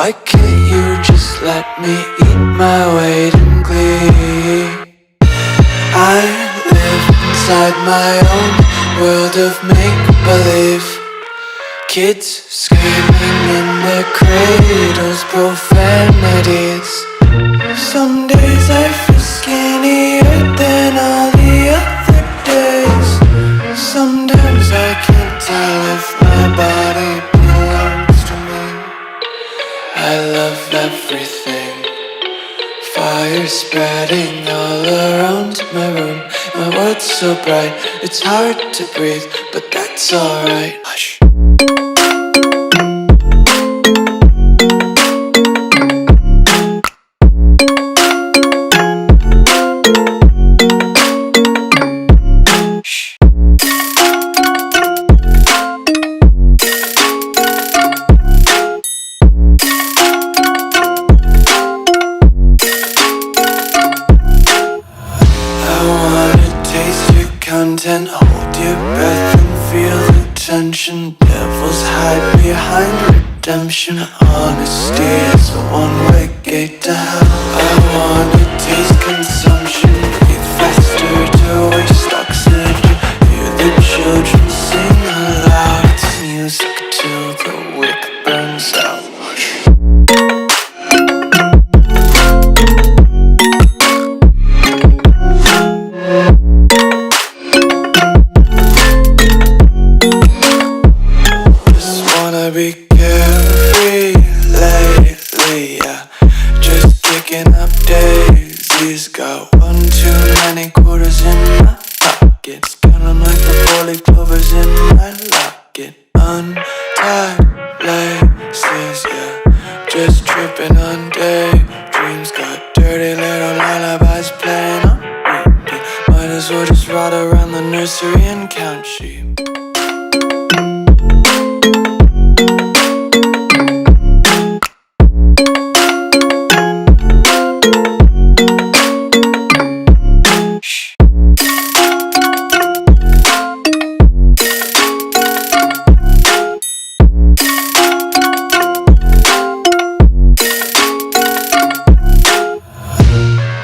Why can't you just let me eat my weight in glee? I live inside my own world of make-believe. Kids screaming in their cradles, profanities. Some days I feel skinnier than all the other days. Sometimes I can't tell if my body belongs to me. I love everything. Fire spreading all around my room. My world's so bright, it's hard to breathe, but that's alright. Hush. Content, hold your breath and feel the tension. Devils hide behind redemption. Honesty is a one-way gate to hell. I wanna taste consumption, breathe faster to waste oxygen. Hear the children sing aloud. It's music till the wick burns out. Be carefree lately, yeah. Just kicking up daisies. Got one too many quarters in my pockets. Count 'em like the 4-leaf clovers in my locket. Untied laces, yeah. Just tripping on daydreams. Got dirty little lullabies playing on repeat. Might as well just ride around the nursery and count sheep.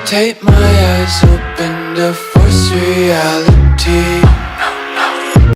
Tape my eyes open to force reality.